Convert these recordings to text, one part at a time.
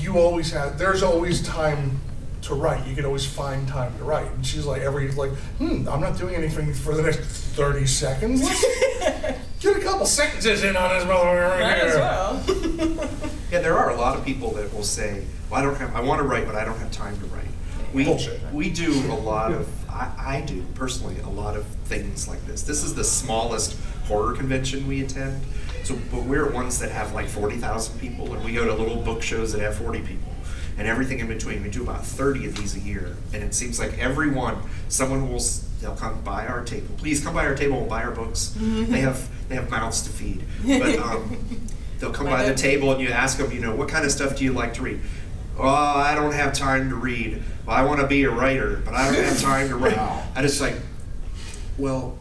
you always have, there's always time to write. You can always find time to write. And she's like, I'm not doing anything for the next 30 seconds. Let's get a couple sentences in on this motherfucker right here. Might as well. Yeah, there are a lot of people that will say, well, I want to write, but I don't have time to write. We do a lot of, I do personally, a lot of things like this. This is the smallest horror convention we attend. So, but we're at ones that have like 40,000 people, and we go to little book shows that have 40 people, and everything in between. We do about 30 of these a year, and it seems like they'll come by our table. Please come by our table and buy our books. They have mouths to feed, but they'll come by the table and you ask them, what kind of stuff do you like to read? Oh, I don't have time to read. Well, I want to be a writer, but I don't have time to write. I just like, well,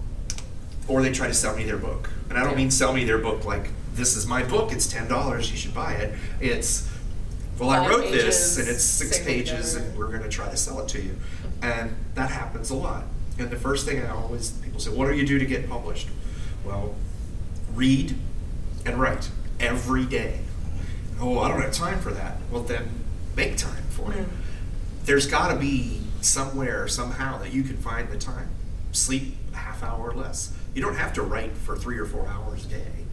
or they try to sell me their book. And I don't mean sell me their book like, this is my book, it's $10, you should buy it. It's, well, I wrote this, and it's 6 pages, and we're going to try to sell it to you. And that happens a lot. And the first thing people say, what do you do to get published? Well, read and write every day. Oh, I don't have time for that. Well, then make time for it. There's got to be somewhere, somehow, that you can find the time. Sleep a half hour or less. You don't have to write for 3 or 4 hours a day.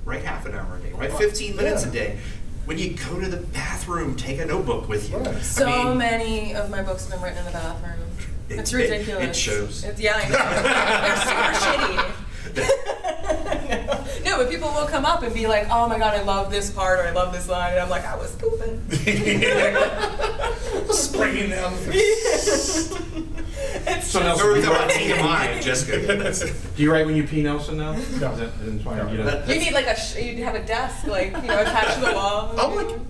Write half an hour a day. Write 15 minutes a day. When you go to the bathroom, take a notebook with you. So many of my books have been written in the bathroom. It's ridiculous. It shows. Yeah, I know. They're super shitty. No, but people will come up and be like, oh my god, I love this part, or I love this line, and I'm like, I was pooping. Spraying them. So Nelson, Jessica. Do you write when you pee, Nelson, now? No. You need like you'd have a desk, like, attached to the wall.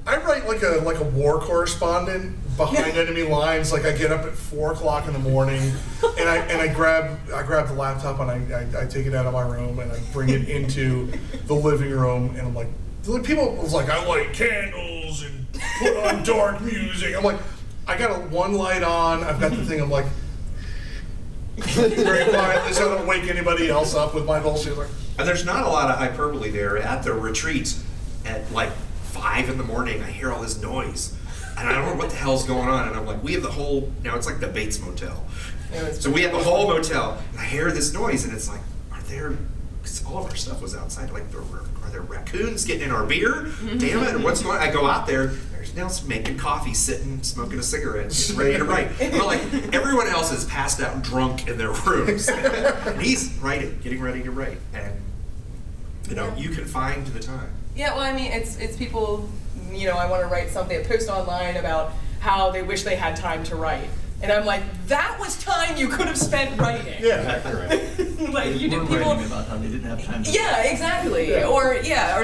I write like a war correspondent behind enemy lines. Like, I get up at 4 o'clock in the morning, and I grab the laptop and I take it out of my room and I bring it into the living room, and I'm like, people was like, I light candles and put on dark music. I'm like, I got one light on. I've got the thing. I'm like, very quietly, so I don't wake anybody else up with my bullshit. And there's not a lot of hyperbole there. At the retreat, at like 5 in the morning, I hear all this noise, and I don't know what the hell's going on. And I'm like, we have the whole, now it's like the Bates Motel. So we have the whole motel, and I hear this noise, and it's like, because all of our stuff was outside, like, are there raccoons getting in our beer? Damn it, what's going on? I go out there, there's Nelson making coffee, sitting, smoking a cigarette, getting ready to write. But like, everyone else is passed out drunk in their rooms. And he's writing, getting ready to write. And, you can find the time. Yeah, well, I mean, it's people, I want to write something, post online about how they wish they had time to write. And I'm like, that was time you could have spent writing. Yeah, right. Like, you did people writing about how they didn't have time to write. Exactly. Yeah. Or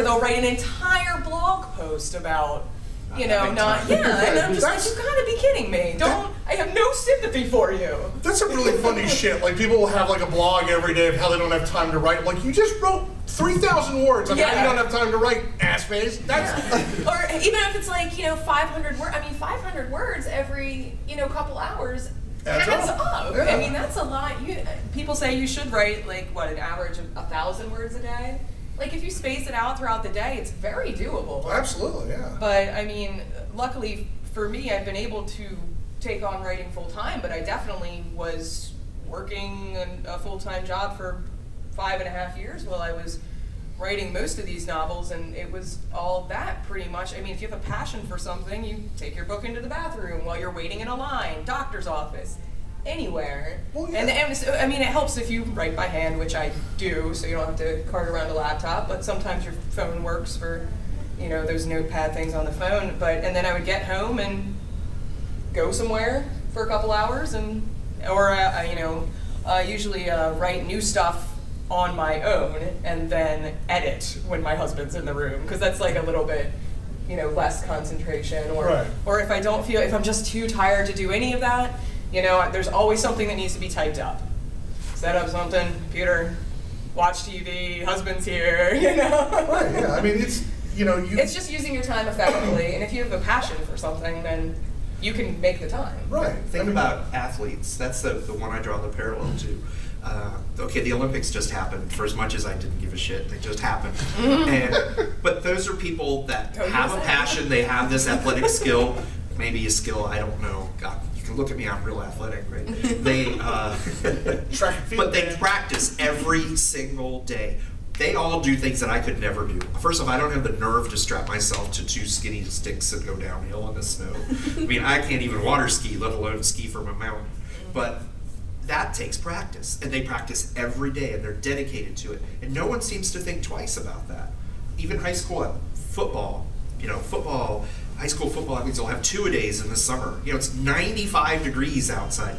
they'll write an entire blog post about, and I'm just like, you gotta be kidding me. I have no sympathy for you. That's a really funny shit. Like, people will have like a blog every day of how they don't have time to write. Like, you just wrote 3,000 words. How you don't have time to write, ass face. Or even if it's like, 500 words. I mean, 500 words every, couple hours adds up. Yeah. I mean, that's a lot. People say you should write like an average of 1,000 words a day. Like, if you space it out throughout the day, it's very doable. Absolutely, yeah. But I mean, luckily for me, I've been able to take on writing full time. But I definitely was working a full-time job for 5.5 years while I was writing most of these novels, and it was all that pretty much. I mean, if you have a passion for something, you take your book into the bathroom while you're waiting in a line, doctor's office, anywhere. Well, yeah. And so, I mean, it helps if you write by hand, which I do, so you don't have to cart around a laptop, but sometimes your phone works for, those notepad things on the phone. And then I would get home and go somewhere for a couple hours, or usually write new stuff on my own, and then edit when my husband's in the room, because that's like a little bit, less concentration. Or if if I'm just too tired to do any of that, there's always something that needs to be typed up. Set up something, computer, watch TV, husband's here, Right, yeah, I mean, it's, It's just using your time effectively, and if you have a passion for something, then you can make the time. Right. Think about athletes. That's the one I draw the parallel to. Okay, the Olympics just happened. For as much as I didn't give a shit, they just happened. But those are people that have a passion. They have this athletic skill, maybe a skill I don't know. God, you can look at me. I'm real athletic, right? They, Track and field, but they man. practice every single day. They all do things that I could never do. First off, I don't have the nerve to strap myself to 2 skinny sticks and go downhill in the snow. I mean, I can't even water ski, let alone ski from a mountain. But that takes practice, and they practice every day, and they're dedicated to it. And no one seems to think twice about that. Even high school football, high school football athletes will have 2-a-days in the summer. It's 95 degrees outside.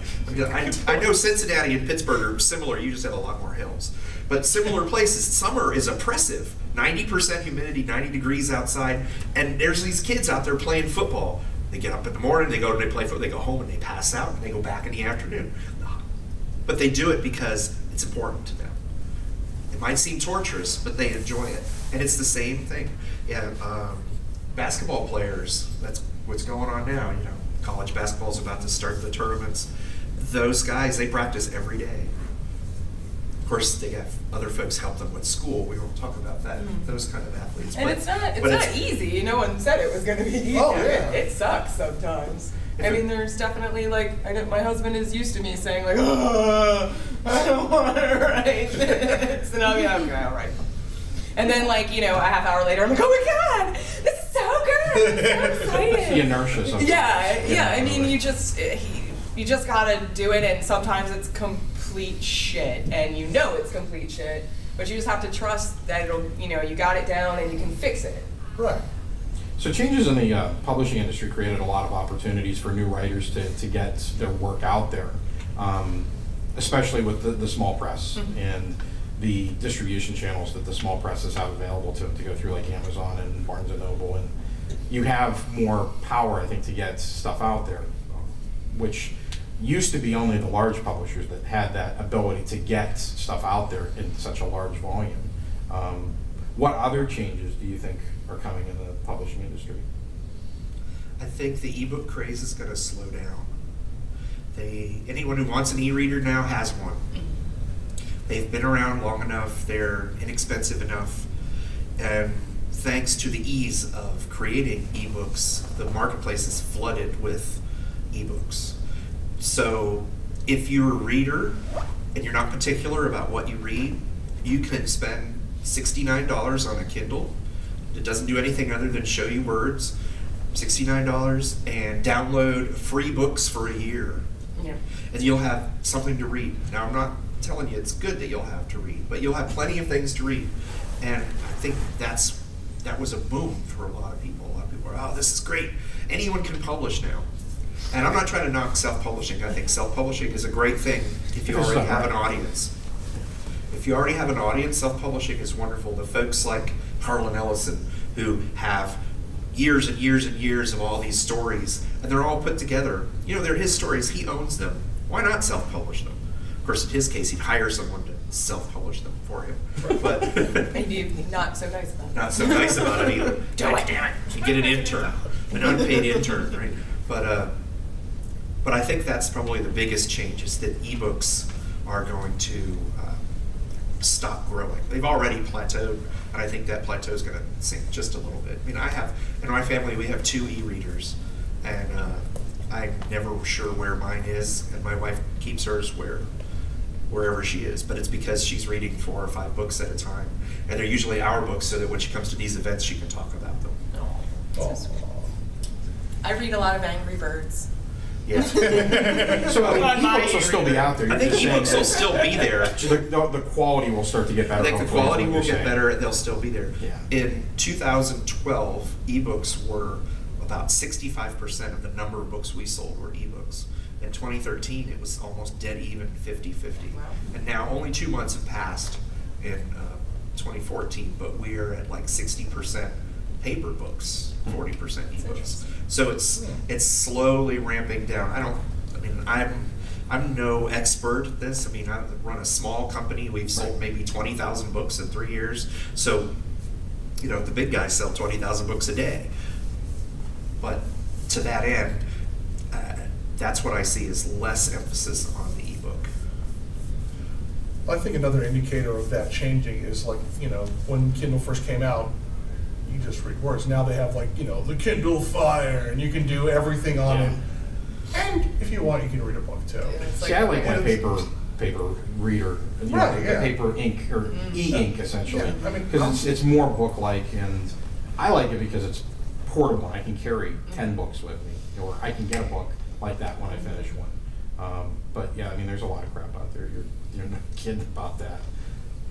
I know Cincinnati and Pittsburgh are similar. You just have a lot more hills. But similar places, summer is oppressive. 90% humidity, 90 degrees outside, and there's these kids out there playing football. They get up in the morning, they play football, they go home and they pass out, and they go back in the afternoon. But they do it because it's important to them. It might seem torturous, but they enjoy it. And it's the same thing. Basketball players, that's what's going on now. College basketball is about to start the tournaments. Those guys, they practice every day. Of course, they have other folks help them with school. We won't talk about that. Those kind of athletes. And it's not easy. No one said it was going to be easy. Oh, yeah. It sucks sometimes. I mean, there's definitely I know my husband is used to me saying oh, I don't want to write this, and I'll be okay, all right. And then a half hour later, I'm like, oh my god, this is so good, I'm so excited. The inertia sometimes. Yeah. I mean, you just gotta do it, and sometimes it's complete shit, and it's complete shit, but you just have to trust that you got it down and you can fix it. Right. So changes in the publishing industry created a lot of opportunities for new writers to get their work out there, especially with the small press and the distribution channels that the small presses have available to go through, like Amazon and Barnes & Noble. And you have more power, I think, to get stuff out there, which used to be only the large publishers that had that ability to get stuff out there in such a large volume. What other changes do you think are coming in the publishing industry? I think the ebook craze is going to slow down. Anyone who wants an e-reader now has one. They've been around long enough, they're inexpensive enough, and thanks to the ease of creating ebooks, the marketplace is flooded with ebooks. So if you're a reader and you're not particular about what you read, you can spend $69 on a Kindle. It doesn't do anything other than show you words. $69, and download free books for a year. Yeah. And you'll have something to read. Now, I'm not telling you it's good that you'll have to read, but you'll have plenty of things to read. And I think that was a boom for a lot of people. A lot of people are, oh, this is great. Anyone can publish now. And I'm not trying to knock self-publishing. I think self-publishing is a great thing if you already have an audience. If you already have an audience, self-publishing is wonderful. The folks like Harlan Ellison, who have years and years and years of all these stories, and they're all put together. They're his stories, he owns them. Why not self-publish them? Of course, in his case, he'd hire someone to self-publish them for him. But maybe not so nice about it. Not so nice about it either. Do it, damn it. You get an intern, an unpaid intern, right? But I think that's probably the biggest change, is that ebooks are going to stop growing. They've already plateaued, and I think that plateau is going to sink just a little bit. I mean, in my family, we have 2 e-readers, and I'm never sure where mine is, and my wife keeps hers wherever she is, but it's because she's reading 4 or 5 books at a time, and they're usually our books, so that when she comes to these events, she can talk about them. Oh, so sweet. I read a lot of Angry Birds. Yeah. So ebooks will still be out there. I think ebooks will still be there. The quality will start to get better. I think the quality will get better. They'll still be there. Yeah. In 2012, ebooks were about 65% of the number of books we sold were ebooks. In 2013, it was almost dead even, 50-50. Wow. And now only 2 months have passed in 2014, but we're at like 60% paper books, 40% ebooks. So it's slowly ramping down. I'm no expert at this. I mean, I run a small company. We've sold maybe 20,000 books in 3 years. So, the big guys sell 20,000 books a day. But to that end, that's what I see is less emphasis on the ebook. I think another indicator of that changing is like, you know, when Kindle first came out, you just read words. Now they have like, you know, the Kindle Fire, and you can do everything on it. And if you want, you can read a book too. See, I like my paper reader, paper ink or e-ink essentially, Yeah, I mean, because it's more book-like, and I like it because it's portable. I can carry 10 books with me, or I can get a book like that when I finish one. But yeah, I mean, there's a lot of crap out there. You're not kidding about that.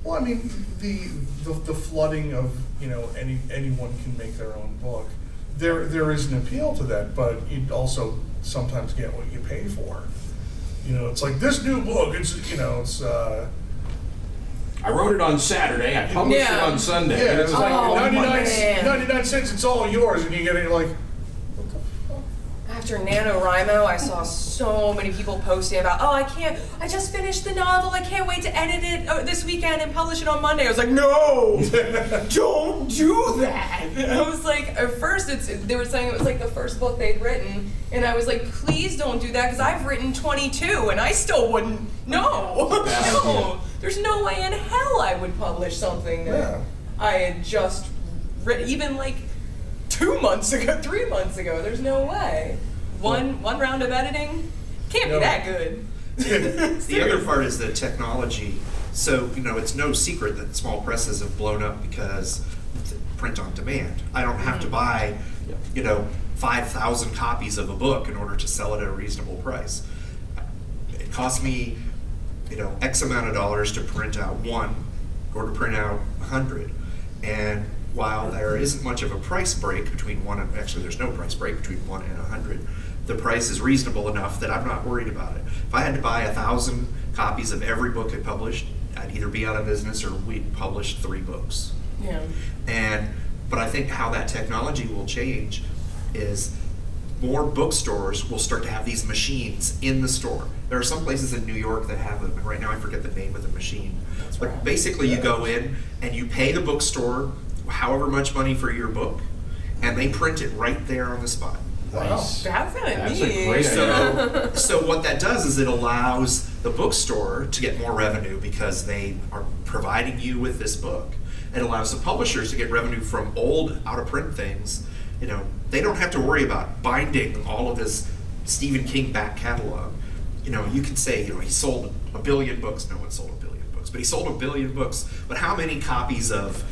Well, I mean, the flooding of, you know, anyone can make their own book. There is an appeal to that, but you also sometimes get what you pay for. You know, it's like this new book. It's, you know, it's. I wrote it on Saturday. I published it on Sunday. Yeah, and it's like 99 cents. It's all yours, and you get it like. After NaNoWriMo, I saw so many people posting about, oh, I just finished the novel, I can't wait to edit it this weekend and publish it on Monday. I was like, no, don't do that. And I was like, at first they were saying it was like the first book they'd written, and I was like, please don't do that, because I've written 22, and I still wouldn't, no, there's no way in hell I would publish something that I had just written, even like 2 months ago, 3 months ago, there's no way. One round of editing can't be that good. The other part is the technology. So, you know, it's no secret that small presses have blown up because print on demand. I don't have to buy, you know, 5,000 copies of a book in order to sell it at a reasonable price. It costs me, you know, X amount of dollars to print out one or to print out 100. And while there isn't much of a price break between one and, actually there's no price break between 1 and 100, the price is reasonable enough that I'm not worried about it. If I had to buy 1,000 copies of every book I published, I'd either be out of business or we'd publish 3 books. Yeah. But I think how that technology will change is more bookstores will start to have these machines in the store. There are some places in New York that have them, and right now I forget the name of the machine. But basically you go in and you pay the bookstore however much money for your book, and they print it right there on the spot. Nice. That's kind of neat. A great idea. So what that does is it allows the bookstore to get more revenue because they are providing you with this book. It allows the publishers to get revenue from old, out-of-print things. You know, they don't have to worry about binding all of this Stephen King back catalog. You know, you can say, you know, he sold 1 billion books. No one sold 1 billion books, but he sold 1 billion books. But how many copies of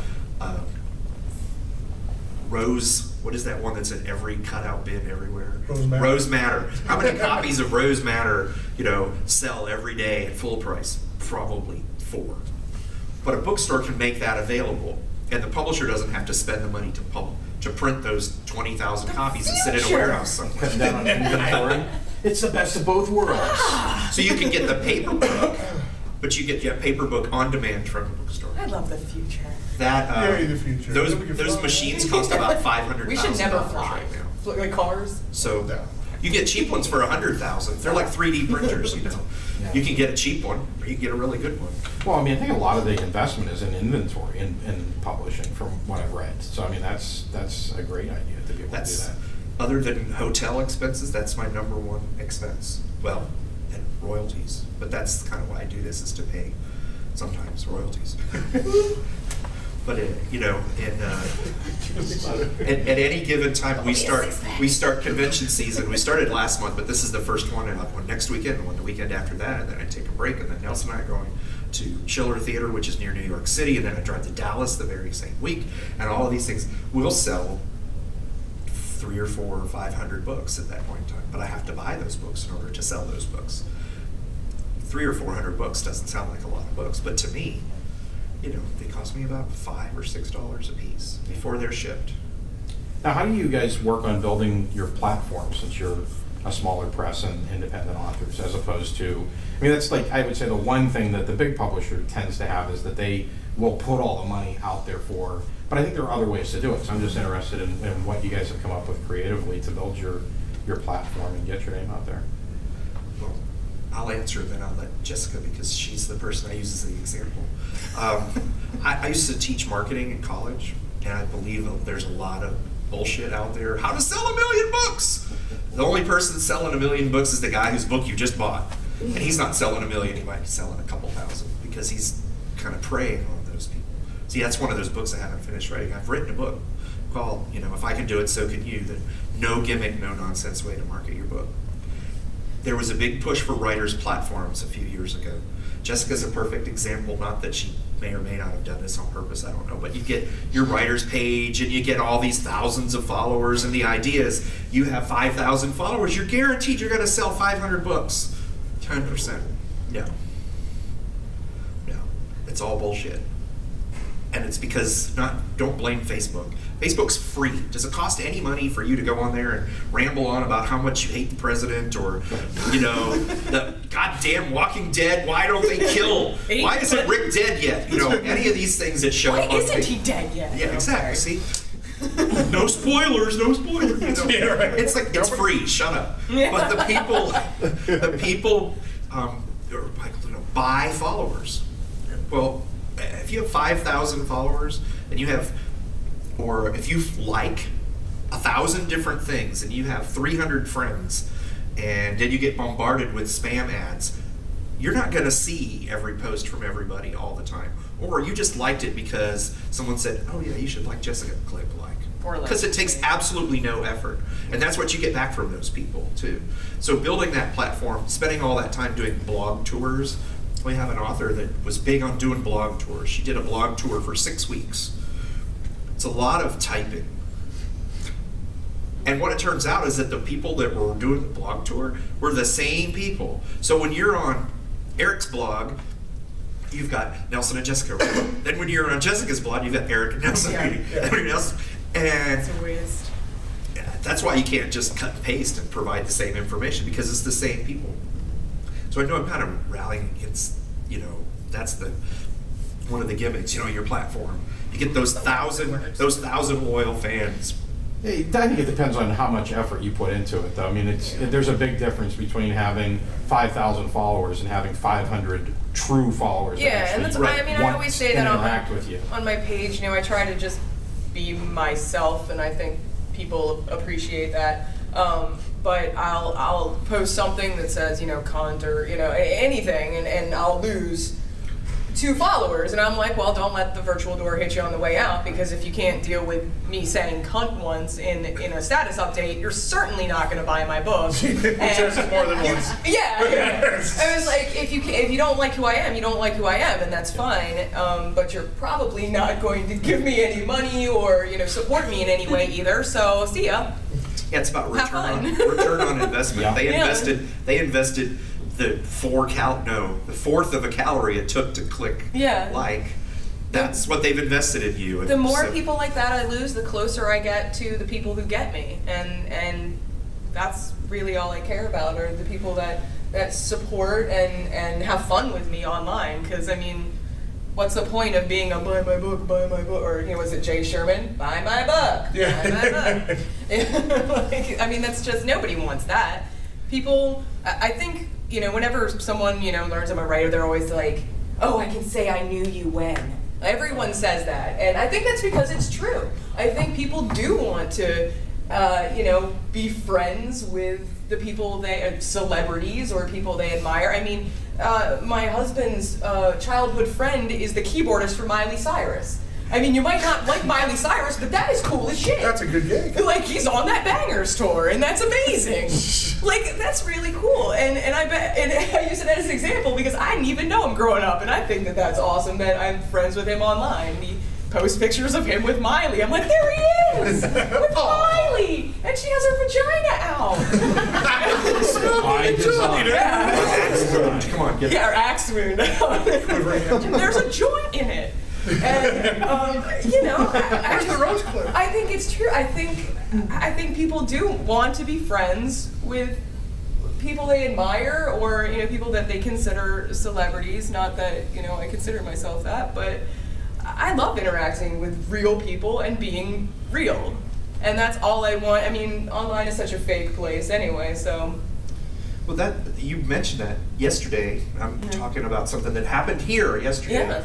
Rose, what is that one that's in every cutout bin everywhere? Rose Matter. How many copies of Rose Matter, you know, sell every day at full price? Probably 4. But a bookstore can make that available, and the publisher doesn't have to spend the money to print those 20,000 copies and sit in a warehouse somewhere. Cutting down on inventory. It's the best of both worlds. So you can get the paper book, but you get your paper book on demand from the bookstore. I love the future. That the future. Those machines cost about $500,000 We should never fly. right now. Like cars. So you get cheap ones for $100,000. They're like 3D printers, you know. Yeah. You can get a cheap one, or you can get a really good one. Well, I mean, I think a lot of the investment is in inventory and publishing, from what I've read. So, I mean, that's a great idea to be able to do that. Other than hotel expenses, that's my #1 expense. Well, and royalties. But that's kind of why I do this, is to pay sometimes royalties. But you know, at any given time, we start convention season. We started last month, but this is the first one. And one next weekend, and one the weekend after that, and then I take a break, and then Nelson and I are going to Schiller Theater, which is near New York City, and then I drive to Dallas the very same week, and all of these things. We'll sell 300 or 400 or 500 books at that point in time, but I have to buy those books in order to sell those books. 300 or 400 books doesn't sound like a lot of books, but to me, you know, they cost me about $5 or $6 a piece before they're shipped. Now, how do you guys work on building your platform, since you're a smaller press and independent authors, as opposed to, I mean, that's like, I would say the one thing that the big publisher tends to have is that they will put all the money out there for, but I think there are other ways to do it. So I'm just interested in what you guys have come up with creatively to build your platform and get your name out there. Well, I'll answer, then I'll let Jessica, because she's the person I use as the example. I used to teach marketing in college, and I believe there's a lot of bullshit out there. How to sell 1 million books! The only person selling 1 million books is the guy whose book you just bought. And he's not selling 1 million, he might be selling a couple thousand, because he's kind of preying on those people. See, that's one of those books I haven't finished writing. I've written a book called, you know, If I Can Do It, So Can You, the no gimmick, no nonsense way to market your book. There was a big push for writers' platforms a few years ago. Jessica's a perfect example, not that she may or may not have done this on purpose, I don't know, but you get your writer's page and you get all these thousands of followers, and the idea is you have 5,000 followers, you're guaranteed you're going to sell 500 books. 10%. No. No. It's all bullshit. And it's because, don't blame Facebook. Facebook's free. Does it cost any money for you to go on there and ramble on about how much you hate the president, or, you know, the goddamn Walking Dead, why don't they kill? Why isn't Rick dead yet? You know, any of these things that show up on isn't he dead yet? Yeah, exactly. See? No spoilers, no spoilers. You know? Yeah, right. It's like, it's free, shut up. Yeah. But the people buy followers. Well, if you have 5,000 followers and you have, or if you like 1,000 different things and you have 300 friends, and then you get bombarded with spam ads, you're not going to see every post from everybody all the time. Or you just liked it because someone said, oh yeah, you should like Jessica, click like. Because it takes absolutely no effort. And that's what you get back from those people too. So building that platform, spending all that time doing blog tours. We have an author that was big on doing blog tours. She did a blog tour for 6 weeks. It's a lot of typing. And what it turns out is that the people that were doing the blog tour were the same people. So when you're on Eric's blog, you've got Nelson and Jessica. Then when you're on Jessica's blog, you've got Eric and Nelson. Yeah. And It's a waste. yeah, that's why you can't just cut and paste and provide the same information, because it's the same people. So I know I'm kind of rallying against, you know, that's one of the gimmicks, you know, your platform. You get those thousand loyal fans. Yeah, I think it depends on how much effort you put into it, though. I mean, there's a big difference between having 5,000 followers and having 500 true followers. Yeah, and that's why, I mean, I always say that on my page, you know, I try to just be myself, and I think people appreciate that. But I'll post something that says, you know, cunt or, you know, anything, and I'll lose 2 followers, and I'm like, well, don't let the virtual door hit you on the way out, because if you can't deal with me saying cunt once in a status update, you're certainly not going to buy my book. And more than once. Yeah. I was like, if you don't like who I am, you don't like who I am, and that's fine. But you're probably not going to give me any money or, you know, support me in any way either. So see ya. Yeah, it's about return on investment. Yeah. They invested the 4th of a calorie it took to click like. That's what they've invested in you. The more people like that I lose, the closer I get to the people who get me, and that's really all I care about, are the people that support and have fun with me online. Because I mean, what's the point of being a buy my book, or, you know, was it Jay Sherman? Buy my book, yeah. buy my book. Like, I mean, that's just, nobody wants that. People, I think, you know, whenever someone, you know, learns I'm a writer, they're always like, oh, I can say I knew you when. Everyone says that, and I think that's because it's true. I think people do want to, you know, be friends with the people celebrities or people they admire. I mean, my husband's childhood friend is the keyboardist for Miley Cyrus. I mean, you might not like Miley Cyrus, but that is cool as shit. That's a good gig. Like, he's on that Bangers tour, and that's amazing. Like, that's really cool. And I use it as an example because I didn't even know him growing up, and I think that that's awesome that I'm friends with him online. He posts pictures of him with Miley. I'm like, there he is, with Miley, and she has her vagina out. I design. Yeah. Come on, get Yeah, or axe wound. There's a joint in it. And you know, I think it's true. I think people do want to be friends with people they admire, or, you know, people that they consider celebrities. Not that, you know, I consider myself that, but I love interacting with real people and being real, and that's all I want. I mean, online is such a fake place anyway, so. Well, that you mentioned that yesterday. I'm talking about something that happened here yesterday. Yeah.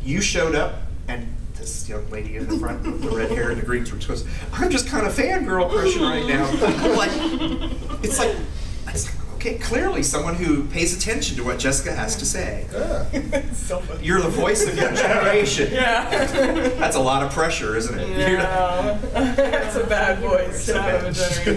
You showed up, and this young lady in the front with the red hair and the green suit goes, "I'm just kind of fangirl crushing right now." I'm like, it's like Okay, clearly someone who pays attention to what Jessica has to say. Yeah. So funny. You're the voice of your generation. Yeah. That's a lot of pressure, isn't it? Yeah. That's a bad voice to have a generation.